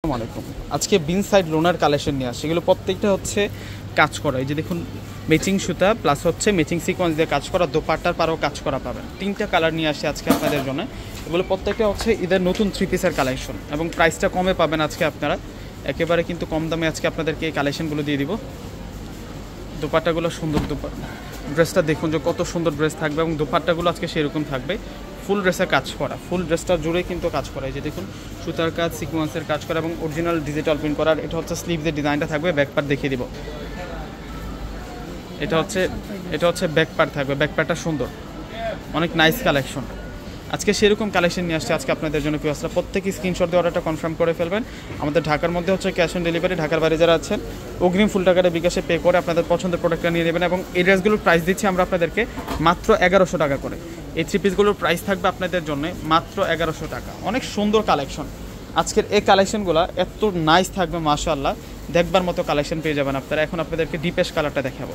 আসসালামু আলাইকুম। আজকে বিন সাইড লোনার কালেকশন নিয়ে আসছে। এগুলো প্রত্যেকটা হচ্ছে কাজ করা। এই যে দেখুন, ম্যাচিং সুতা প্লাস হচ্ছে ম্যাচিং সিকোয়েন্স দিয়ে কাজ করা, দোপাট্টার পারেও কাজ করা পাবেন। তিনটা কালার নিয়ে আসছে আজকে আপনাদের জন্য। এগুলো প্রত্যেকটা হচ্ছে ঈদের নতুন 3 পিসের কালেকশন এবং প্রাইসটা কমে পাবেন আজকে আপনারা। একেবারে কিন্তু কম দামে আজকে আপনাদেরকে এই কালেকশনগুলো দিয়ে দিব। দোপাট্টাগুলো সুন্দর, ড্রেসটা দেখুন যে কত সুন্দর ড্রেস থাকবে এবং দোপাট্টাগুলো আজকে সেরকম থাকবে। ফুল ড্রেসে কাজ করা, ফুল ড্রেসটা জুড়ে কিন্তু কাজ করা। এই যে দেখুন, সুতার কাজ, সিকোয়েন্সের কাজ করা এবং অরিজিনাল ডিজিটাল প্রিন্ট করার। এটা হচ্ছে স্লিভসের ডিজাইনটা থাকবে, ব্যাক পার্ট দেখিয়ে দিব। এটা হচ্ছে ব্যাক পার্ট থাকবে, ব্যাক পার্টটা সুন্দর, অনেক নাইস কালেকশন। আজকে সেরকম কালেকশন নিয়ে আসছে আজকে আপনাদের জন্য। পিওসরা প্রত্যেকেই স্ক্রিনশট দিয়ে অর্ডারটা কনফার্ম করে ফেলবেন। আমাদের ঢাকার মধ্যে হচ্ছে ক্যাশ অন ডেলিভারি, ঢাকার বাইরে যারা আছেন অগ্রিম ফুল টাকাটা বিকাশে পে করে আপনাদের পছন্দের প্রোডাক্টটা নিয়ে নেবেন। এবং এই ড্রেসগুলোর প্রাইস দিচ্ছি আমরা আপনাদেরকে মাত্র 1100 টাকা করে। এই 3 পিসগুলোর প্রাইস থাকবে আপনাদের জন্য মাত্র 1100 টাকা। অনেক সুন্দর কালেকশন আজকের। এই কালেকশনগুলো এত নাইস থাকবে, মাশাআল্লাহ, দেখবার মতো কালেকশন পেয়ে যাবেন আপনারা। এখন আপনাদেরকে ডিপেশ কালারটা দেখাবো।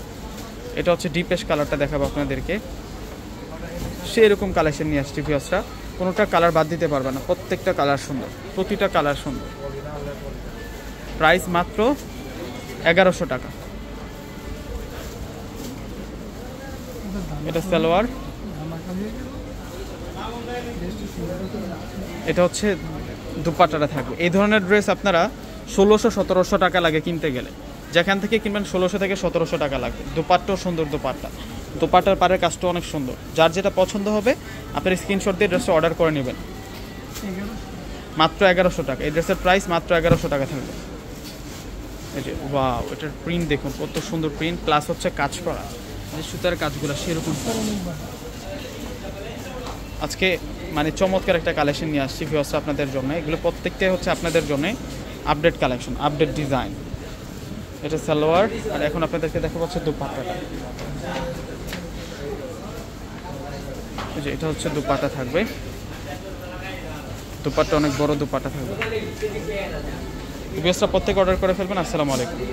এটা হচ্ছে ডিপেশ কালারটা দেখাবো আপনাদেরকে। সেরকম কালেকশন নিয়ে আসছি ভিউয়ার্সরা, কোনোটা কালার বাদ দিতে পারবে না, প্রত্যেকটা কালার সুন্দর, প্রতিটা কালার সুন্দর। প্রাইস মাত্র 1100 টাকা। এটা সালোয়ার, এটা হচ্ছে দুপাট্টাটা থাকবে। এই ধরনের ড্রেস আপনারা 1600-1700 টাকা লাগে কিনতে গেলে। যেখান থেকে কিনবেন 1600 থেকে 1700 টাকা লাগবে। দুপাট্টাও সুন্দর, দোপাট্টার পাড়ের কাজটা অনেক সুন্দর। যার যেটা পছন্দ হবে আপনার স্ক্রিনশট দিয়ে ড্রেসটা অর্ডার করে নেবেন। মাত্র 1100 টাকা। এই ড্রেসের প্রাইস মাত্র 1100 টাকা থাকবে। এই যে ওয়াও, এটার প্রিন্ট দেখুন কত সুন্দর প্রিন্ট, প্লাস হচ্ছে কাজ করা, যে সুতার কাজগুলো সেরকম। আজকে মানে চমৎকার একটা কালেকশন নিয়ে আসছি ভিউয়ার্স আপনাদের জন্য। এগুলো প্রত্যেকটাই হচ্ছে আপনাদের জন্য আপডেট কালেকশন, আপডেট ডিজাইন। এটা সালোয়ার, আর এখন আপনাদেরকে দেখাবো হচ্ছে দুপাট্টাটা। যে এটা হচ্ছে দুপাট্টা থাকবে, দুপাট্টা অনেক বড় দুপাট্টা থাকবে। ভিউয়ার্সরা প্রত্যেক অর্ডার করে ফেলবেন। আসসালামু আলাইকুম।